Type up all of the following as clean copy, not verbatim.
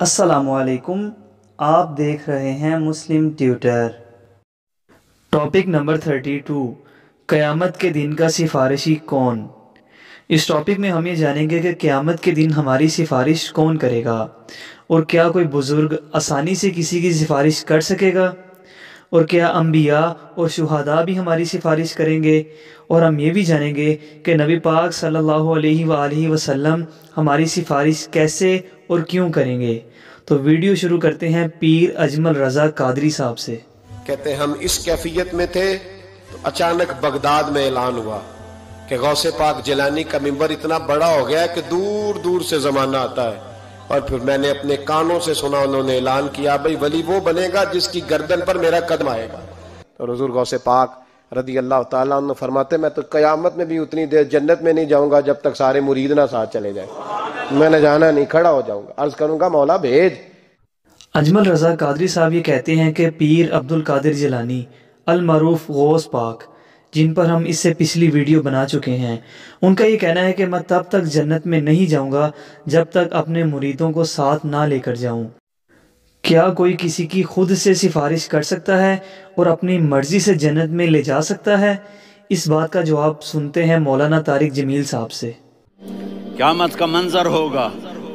अस्सलामु अलैकुम। आप देख रहे हैं मुस्लिम ट्यूटर। टॉपिक नंबर 32, क़यामत के दिन का सिफारिशी कौन। इस टॉपिक में हम ये जानेंगे कि क़यामत के दिन हमारी सिफारिश कौन करेगा और क्या कोई बुज़ुर्ग आसानी से किसी की सिफारिश कर सकेगा, और क्या अंबिया और शुहदा भी हमारी सिफारिश करेंगे। और हम ये भी जानेंगे कि नबी पाक सल्लल्लाहु अलैहि वसल्लम हमारी सिफारिश कैसे और क्यों करेंगे। तो वीडियो शुरू करते हैं पीर अजमल रज़ा कादरी साहब से। कहते हम इस कैफियत में थे तो अचानक बगदाद में ऐलान हुआ कि गौसे पाक जिलानी का मिंबर इतना बड़ा हो गया कि दूर दूर से जमाना आता है। और फिर मैंने अपने कानों से सुना, उन्होंने ऐलान किया, भाई वली वो बनेगा जिसकी गर्दन पर मेरा कदम आएगा। तो हुजूर गौसे पाक रदी अल्लाह ताला अन्हु फरमाते, मैं तो कयामत में भी उतनी देर जन्नत में नहीं जाऊंगा जब तक सारे मुरीद ना साथ चले जाए। मैंने जाना नहीं, खड़ा हो जाऊंगा, अर्ज करूंगा मौला भेज। अजमल रज़ा कादरी साहब ये कहते हैं कि पीर अब्दुल कादिर जिलानी अल मरूफ गौस पाक, जिन पर हम इससे पिछली वीडियो बना चुके हैं, उनका ये कहना है कि मैं तब तक जन्नत में नहीं जाऊंगा जब तक अपने मुरीदों को साथ ना लेकर जाऊं। क्या कोई किसी की खुद से सिफारिश कर सकता है और अपनी मर्जी से जन्नत में ले जा सकता है? इस बात का जवाब सुनते हैं मौलाना तारिक जमील साहब से। क़यामत का मंजर होगा,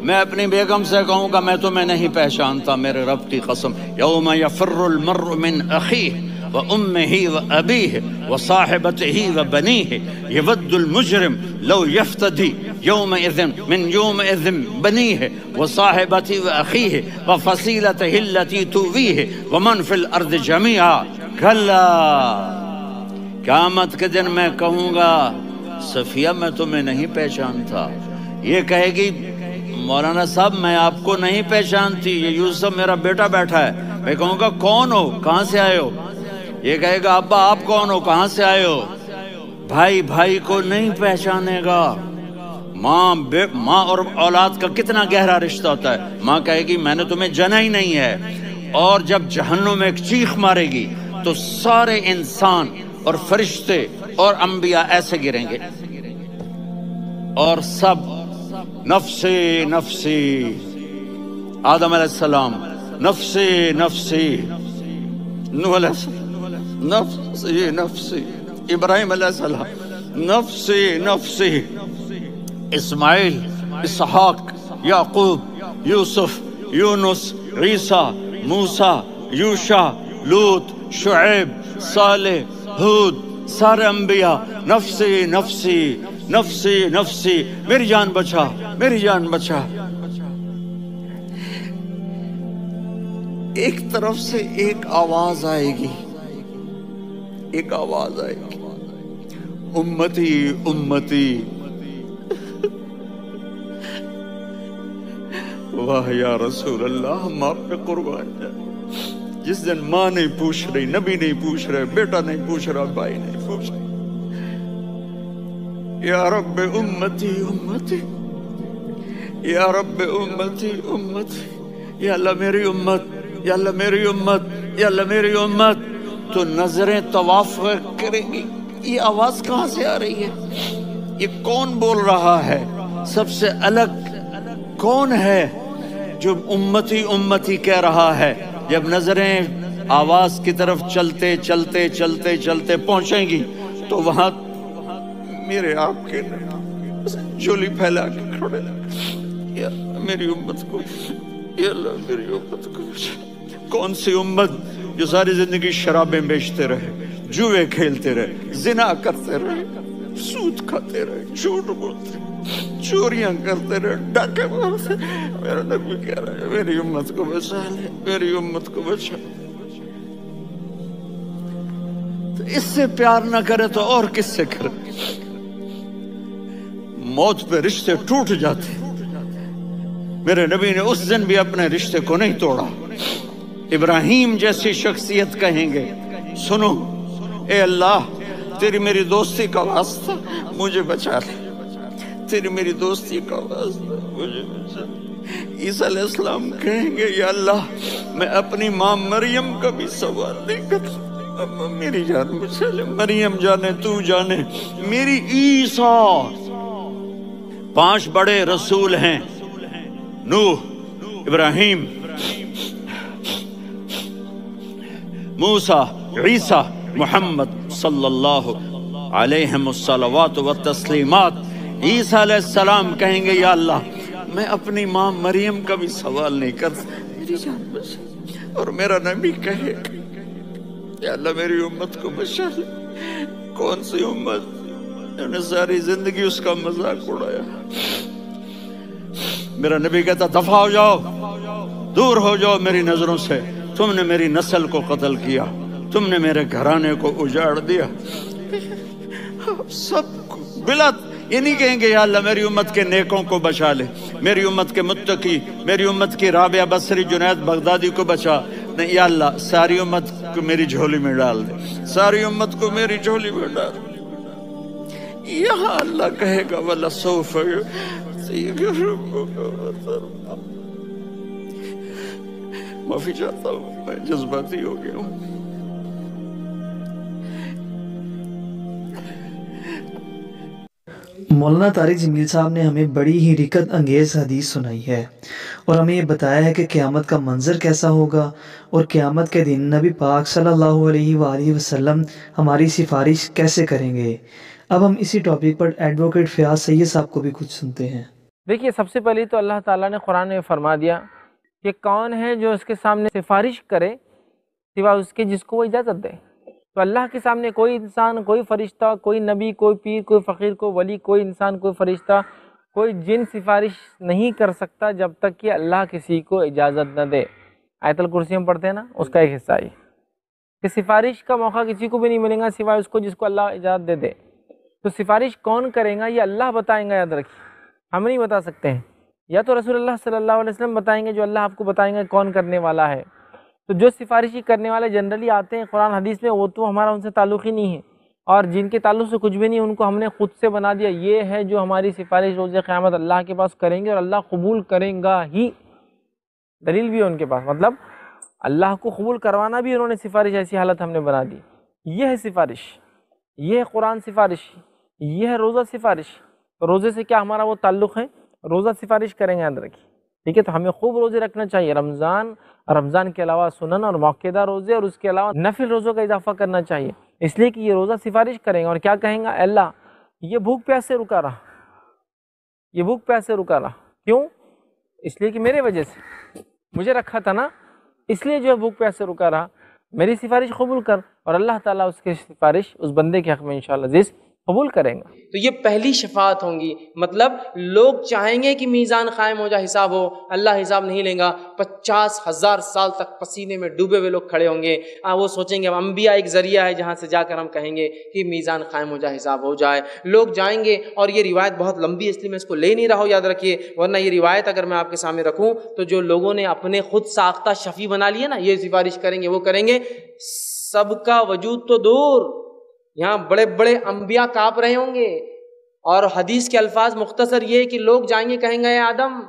मैं अपनी बेगम से कहूँगा मैं तुम्हें नहीं पहचानता, मेरे रब की कसम। यौम यफ़िर्रुल मर्उ मिन अख़ीह व उम्मिही व अबीह व साहिबतिही व बनीह यवद्दुल मुजरिम लौ यफ्तदी यौमइज़िन मिन यौमइज़िन बनीह व साहिबतिही व अख़ीह व फ़सीलतिही अल्लती तुवीह व मन फ़िल अर्ज़ जमीआ। कल्ला, क़यामत के दिन मैं कहूँगा सफिया मैं तुम्हें नहीं पहचानता। ये कहेगी मौलाना साहब मैं आपको नहीं पहचानती, ये यूसुफ मेरा बेटा बैठा है। मैं कहूँगा कौन हो, कहाँ से आए हो? ये कहेगा अब्बा आप कौन हो, कहाँ से आए हो? भाई भाई को नहीं पहचानेगा। माँ और औलाद का कितना गहरा रिश्ता होता है। माँ कहेगी मैंने तुम्हें जना ही नहीं है। और जब जहन्नुम में एक चीख मारेगी तो सारे इंसान और फरिश्ते और अंबिया ऐसे गिरेंगे और सब नफ्से नफ्सी, आदम अलैहिस्सलाम नफ्से नफ्सी, नूह अलैहिस्सलाम नफ्से नफ्सी, इब्राहिम अलैहिस्सलाम नफ्से नफ्सी, इस्माइल, इसहाक, याकूब, यूसुफ, यूनुस, ईसा, मूसा, यूशा, लूत, शुएब, सालेह, हूद, सारे अंबिया नफ्से नफ्सी नफ्सी नफ्सी, मेरी जान बचा, मेरी जान बचा। एक तरफ से एक आवाज आएगी, एक आवाज आएगी, उम्मती उम्मती। वाह या रसूल अल्लाह, हम आप पे कुर्बान जाए। जिस दिन माँ नहीं पूछ रही, नबी नहीं पूछ रहे, बेटा नहीं पूछ रहा, भाई नहीं पूछ रहा, या रब्बे उम्मती उम्मती, या रब्बे उम्मती उम्मती, या अल्लाह मेरी उम्मत, या अल्लाह मेरी उम्मत, या अल्लाह मेरी उम्मत। तो नजरें तवाफ करेंगी, ये आवाज कहाँ से आ रही है, ये कौन बोल रहा है, सबसे अलग कौन है जो उम्मती उम्मती कह रहा है। जब नजरें आवाज की तरफ चलते चलते चलते चलते पहुंचेंगी तो वहां मेरे आपके झोली फैला के खड़े, या मेरी उम्मत को, या अल्लाह मेरी उम्मत को। कौन सी उम्मत जो सारी जिंदगी शराबें बेचते रहे, जुए खेलते रहे, जिना करते रहे, सूद खाते रहे, झूठ बोलते, चोरियां करते रहे, डाके मारते। मेरा नबी कह रहा है मेरी उम्मत को बचा ले, मेरी उम्मत को बचा। तो इससे प्यार ना करे तो और किससे करे। मौत पे रिश्ते टूट जाते, मेरे नबी ने उस दिन भी अपने रिश्ते को नहीं तोड़ा। इब्राहिम जैसी शख्सियत कहेंगे सुनो ए अल्लाह तेरी मेरी दोस्ती का वास्ता मुझे बचा ले, तेरी मेरी दोस्ती का वास्ता मुझे बचा ले। ईसा अलैहिस्सलाम कहेंगे या अल्लाह मैं अपनी माँ मरियम का भी सवाल नहीं करता, मेरी जान बचा ले। मरियम जाने तू जाने, मेरी ईसा। 5 बड़े रसूल हैं, नूह, इब्राहीम, मूसा, ईसा, मोहम्मद सल्लल्लाहु अलैहिस्सलावातु व तस्लीमात। ईसा अलैहिस्सलाम कहेंगे या अल्लाह मैं अपनी माँ मरियम का भी सवाल नहीं कर, मेरी जान बचा। और मेरा नबी कहे या अल्लाह मेरी उम्मत को बचा ले। कौन सी उम्मत जिन्होंने सारी जिंदगी उसका मजाक उड़ाया। मेरा नबी कहता दफा हो जाओ, दूर हो जाओ मेरी नजरों से, तुमने मेरी नस्ल को कत्ल किया, तुमने मेरे घराने को उजाड़ दिया। सब बिला ये नहीं कहेंगे या अल्लाह मेरी उम्मत के नेकों को बचा ले, मेरी उम्मत के मुत्तकी, मेरी उम्मत की राबिया बसरी जुनैद बगदादी को बचा। नहीं या अल्लाह सारी उम्मत को मेरी झोली में डाल दे, सारी उम्मत को मेरी झोली में डाल। यहाँ अल्लाह कहेगा वला सौफ। माफी चाहता हूँ, मैं जज्बाती हो गया हूँ। मौलाना तारिक जमील साहब ने हमें बड़ी ही रिकत अंगेज़ हदीस सुनाई है और हमें ये बताया है कि क़यामत का मंज़र कैसा होगा और क़यामत के दिन नबी पाक सल्लल्लाहु अलैहि वसल्लम हमारी सिफारिश कैसे करेंगे। अब हम इसी टॉपिक पर एडवोकेट फ़याज़ सैयद साहब को भी कुछ सुनते हैं। देखिए, सबसे पहले तो अल्लाह ताला ने कुरान में फरमा दिया कि कौन है जो उसके सामने सिफारिश करे सिवा उसके जिसको वो इजाज़त दे। तो अल्लाह के सामने कोई इंसान, कोई फरिश्ता, कोई नबी, कोई पीर, कोई फ़कीर, कोई वली, कोई इंसान, कोई फरिश्ता, कोई जिन सिफारिश नहीं कर सकता जब तक कि अल्लाह किसी को इजाज़त न दे। आयतुल कुर्सी हम पढ़ते हैं ना, उसका एक हिस्सा है कि सिफारिश का मौका किसी को भी नहीं मिलेगा सिवाय उसको जिसको अल्लाह इजाज़त दे दे। तो सिफारिश कौन करेगा ये अल्लाह बताएंगा, याद रखिए, हम नहीं बता सकते हैं। या तो रसूलुल्लाह सल्लल्लाहु अलैहि वसल्लम बताएंगे, जो अल्लाह आपको बताएंगे कौन करने वाला है। तो जो सिफारिशी करने वाले जनरली आते हैं कुरान हदीस में, वो तो हमारा उनसे ताल्लुक़ ही नहीं है, और जिनके ताल्लुक़ से कुछ भी नहीं, उनको हमने ख़ुद से बना दिया। ये है जो हमारी सिफारिश रोज़ क़यामत अल्लाह के पास करेंगे और अल्लाह कबूल करेगा ही। दलील भी है उनके पास, मतलब अल्लाह को कबूल करवाना भी उन्होंने सिफारिश, ऐसी हालत हमने बना दी। ये है सिफारिश, ये है कुरान सिफारिश, ये है रोज़ा सिफारिश। तो रोज़े से क्या हमारा वो ताल्लुक़ है, रोज़ा सिफारिश करेंगे, याद रखिए, ठीक है। तो हमें खूब रोज़े रखना चाहिए, रमज़ान के अलावा सुनन और मौक़ेदा रोज़े और उसके अलावा नफिल रोज़ों का इजाफ़ा करना चाहिए, इसलिए कि ये रोज़ा सिफारिश करेंगे और क्या कहेंगे, अल्लाह ये भूख प्यास से रुका रहा, ये भूख प्यास से रुका रहा, क्यों? इसलिए कि मेरे वजह से मुझे रखा था ना, इसलिए जो है भूख प्यास से रुका रहा, मेरी सिफारिश कबूल कर। और अल्लाह ताला उसकी सिफारिश उस बंदे के हक़ में इंशाअल्लाह अज़ीज़ कबूल करेंगे। तो ये पहली शफाअत होंगी, मतलब लोग चाहेंगे कि मीज़ान कायम हो जाए, हिसाब हो, अल्लाह हिसाब नहीं लेगा। 50,000 साल तक पसीने में डूबे हुए लोग खड़े होंगे, वो सोचेंगे अब अंबिया एक ज़रिया है जहाँ से जाकर हम कहेंगे कि मीज़ान कायम हो जाए, हिसाब हो जाए। लोग जाएंगे, और ये रिवायत बहुत लंबी है इसलिए मैं इसको ले नहीं रहा हूँ, याद रखिए, वरना ये रिवायत अगर मैं आपके सामने रखूँ तो जो लोगों ने अपने खुद साख्ता शफ़ी बना लिए ना, ये सिफारिश करेंगे, वो करेंगे, सबका वजूद तो दूर, यहाँ बड़े बड़े अंबिया काँप रहे होंगे। और हदीस के अल्फाज मुख्तसर ये कि लोग जाएंगे, कहेंगे आदम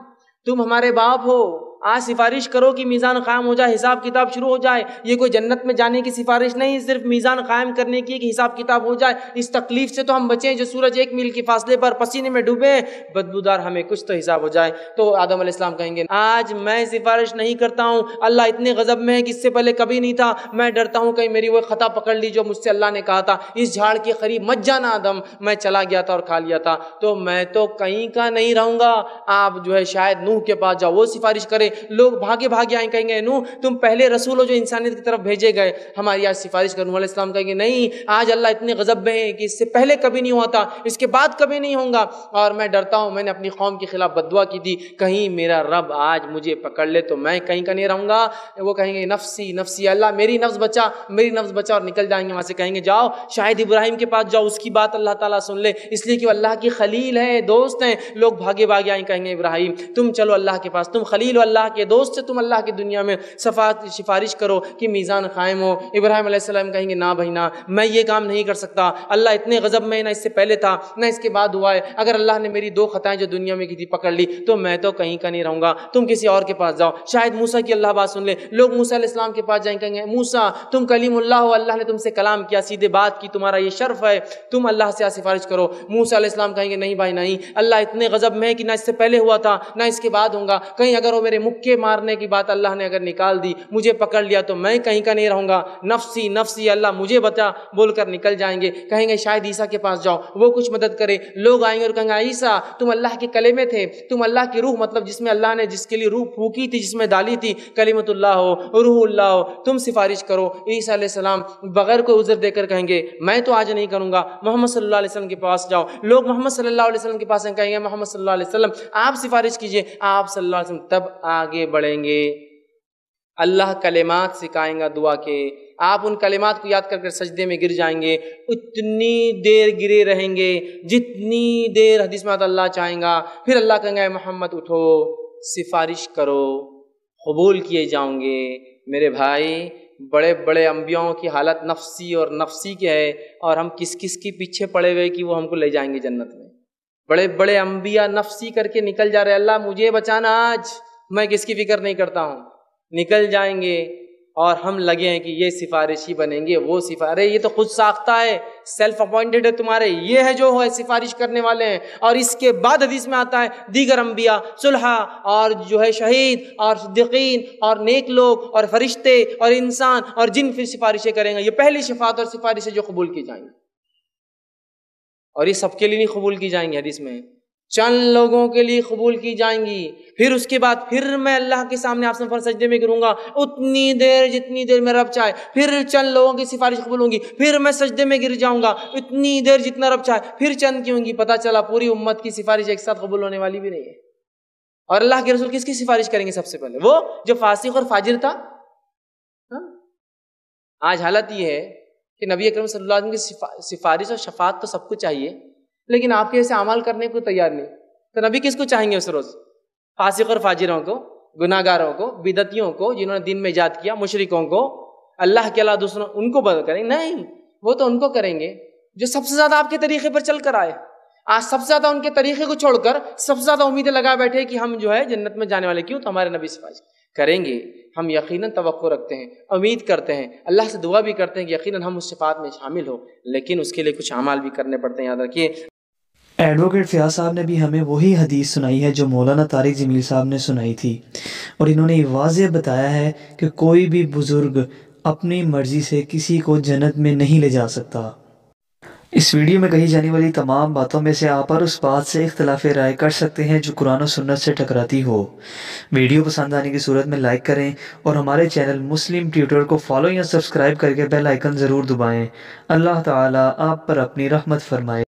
तुम हमारे बाप हो, आज सिफारिश करो कि मीज़ान कायम हो जाए, हिसाब किताब शुरू हो जाए। ये कोई जन्नत में जाने की सिफारिश नहीं, सिर्फ मीज़ान कायम करने की कि हिसाब किताब हो जाए। इस तकलीफ से तो हम बचें जो सूरज 1 मील के फासले पर पसीने में डूबे, बदबूदार हमें कुछ तो हिसाब हो जाए। तो आदम अलैहिस्सलाम कहेंगे आज मैं सिफारिश नहीं करता हूँ, अल्लाह इतने गज़ब में है कि इससे पहले कभी नहीं था, मैं डरता हूँ कहीं मेरी वो ख़ता पकड़ ली जो मुझसे अल्लाह ने कहा था, इस झाड़ के करीब मत जाना आदम, मैं चला गया था और खा लिया था, तो मैं तो कहीं का नहीं रहूँगा, आप जो है शायद नूह के पास जाओ, वो सिफारिश करे। लोग भागे आए, कहेंगे नूह तुम पहले रसूल हो जो इंसानियत की तरफ भेजे गए, हमारी आज सिफारिश करो। नूह अलैहिस्सलाम कहेंगे नहीं, आज अल्लाह इतने गज़ब में है कि इससे पहले कभी नहीं हुआ था, इसके बाद कभी नहीं होगा, और मैं डरता हूँ, मैंने अपनी कौम के खिलाफ बद्दुआ की थी, कहीं मेरा रब आज मुझे पकड़ ले तो मैं कहीं का नहीं रहूँगा। वो कहेंगे नफ्सी नफ्सी, अल्लाह मेरी नफ्स बचा, मेरी नफ्स बचा, और निकल जाएंगे वहाँ से। कहेंगे जाओ शायद इब्राहिम के पास जाओ, उसकी बात अल्लाह ताला सुन ले, इसलिए कि वो अल्लाह की खलील है, दोस्त हैं। लोग भागे आए, कहेंगे इब्राहिम तुम चलो अल्लाह के पास, तुम खलील हो, अल्लाह के दोस्त से, तुम अल्लाह की दुनिया में सिफारिश करो कि मीज़ान कायम हो। इब्राहिम अलैहिस्सलाम कहेंगे ना भाई ना, मैं ये काम नहीं कर सकता, अल्लाह इतने गज़ब में ना इससे पहले था ना इसके बाद हुआ है, अगर अल्लाह ने मेरी 2 खताएं जो दुनिया में की थी पकड़ ली तो मैं तो कहीं का नहीं रहूँगा, तुम किसी और के पास जाओ, शायद मूसा की अल्लाह बात सुन ले। लोग मूसा अलैहिस्सलाम के पास जाएंगे, कहेंगे मूसा तुम कलीमुल्लाह हो, अल्लाह ने तुमसे कलाम किया, सीधे बात की, तुम्हारा ये शर्फ है, तुम अल्लाह से सिफारिश करो। मूसा अलैहिस्सलाम कहेंगे नहीं भाई नहीं, अल्लाह इतने गज़ब में है कि ना इससे पहले हुआ था ना इसके बाद होगा, कहीं अगर वो मेरे मुक्के मारने की बात अल्लाह ने अगर निकाल दी, मुझे पकड़ लिया तो मैं कहीं का नहीं रहूँगा, नफसी नफसी अल्लाह मुझे बचा बोलकर निकल जाएंगे। कहेंगे शायद ईसा के पास जाओ, वो कुछ मदद करे। लोग आएंगे और कहेंगे ईसा तुम अल्लाह के कलेमे थे, तुम अल्लाह की रूह, मतलब जिसमें अल्लाह ने जिसके लिए रूह फूकी थी, जिसमें डाली थी, कलीमतुल्लाह हो, रूहुल्लाह हो, तुम सिफारिश करो। ईसा अलैहिस्सलाम बगैर कोई उज़्र देकर कहेंगे मैं तो आज नहीं करूँगा, मोहम्मद सल्लल्लाहु अलैहि वसल्लम के पास जाओ। लोग मोहम्मद सल्लल्लाहु अलैहि वसल्लम के पास कहेंगे मोहम्मद सल्लल्लाहु अलैहि वसल्लम आप सिफारिश कीजिए, आप सल्लल्लाहु अलैहि वसल्लम तब आगे बढ़ेंगे। अल्लाह कलिमात सिखाएंगा दुआ के, आप उन कलिमात को याद करके सजदे में गिर जाएंगे। उतनी देर गिरे रहेंगे जितनी देर हदीस में अल्लाह चाहेगा। फिर अल्लाह कहेंगे मोहम्मद उठो, सिफारिश करो, कबूल किए जाओगे। मेरे भाई, बड़े बड़े अंबियाओं की हालत नफसी और नफसी की है, और हम किस किस के पीछे पड़े हुए कि वो हमको ले जाएंगे जन्नत में। बड़े बड़े अंबिया नफसी करके निकल जा रहे, अल्लाह मुझे बचाना आज, मैं किसकी फिक्र नहीं करता हूँ, निकल जाएंगे। और हम लगे हैं कि ये सिफारिशी बनेंगे, वो अरे ये तो खुद साख्ता है, सेल्फ अपॉइंटेड है तुम्हारे, ये है जो है सिफारिश करने वाले हैं। और इसके बाद हदीस में आता है दीगर अंबिया, सुलहा और जो है शहीद और सिद्दीकीन और नेक लोग और फरिश्ते और इंसान और जिन फिर सिफारिशें करेंगे। ये पहली शफात और सिफारिशें जो कबूल की जाएंगी, और ये सबके लिए नहीं कबूल की जाएंगी, हदीस में चंद लोगों के लिए कबूल की जाएंगी। फिर उसके बाद फिर मैं अल्लाह के सामने आपसे फर्ज सजदे में गिरूंगा उतनी देर जितनी देर मेरा रब चाहे। फिर चंद लोगों की सिफारिश कबूल होंगी, फिर मैं सजदे में गिर जाऊंगा इतनी देर जितना रब चाहे, फिर चंद की होंगी। पता चला पूरी उम्मत की सिफारिश एक साथ कबूल होने वाली भी नहीं है। और अल्लाह के रसूल किसकी सिफारिश करेंगे सबसे पहले? वो जो फासिक और फाजिर था। आज हालत ये है कि नबी अकरम सल्लल्लाहु अलैहि वसल्लम की सिफारिश और शफात तो सबको चाहिए, लेकिन आपके ऐसे अमल करने को तैयार नहीं। तो नबी किसको चाहेंगे उस रोज? फासिक और फाजिरों को, गुनाहगारों को, बिदतियों को, जिन्होंने दिन में इजाद किया, मुशरिकों को, अल्लाह के अलावा दूसरों, उनको बदल करेंगे? नहीं, वो तो उनको करेंगे जो सबसे ज्यादा आपके तरीके पर चल कर आए। आज सबसे ज्यादा उनके तरीके को छोड़कर सबसे ज्यादा उम्मीदें लगा बैठे कि हम जो है जन्नत में जाने वाले। क्यों? तो हमारे नबी सिफारिश करेंगे। हम यकीनन तवक्को रखते हैं, उम्मीद करते हैं, अल्लाह से दुआ भी करते हैं कि यकीनन हम उस शफात में शामिल हो, लेकिन उसके लिए कुछ अमाल भी करने पड़ते हैं। याद रखिए, एडवोकेट फ़याज़ साहब ने भी हमें वही हदीस सुनाई है जो मौलाना तारिक जमील साहब ने सुनाई थी, और इन्होंने वाज़ेह बताया है कि कोई भी बुज़ुर्ग अपनी मर्ज़ी से किसी को जन्नत में नहीं ले जा सकता। इस वीडियो में कही जाने वाली तमाम बातों में से आप और उस बात से इख्तिलाफ़ राय कर सकते हैं जो कुरान और सुन्नत से टकराती हो। वीडियो पसंद आने की सूरत में लाइक करें और हमारे चैनल मुस्लिम ट्यूटर को फॉलो या सब्सक्राइब करके बेल आइकन ज़रूर दबाएं। अल्लाह ताला आप पर अपनी रहमत फरमाए।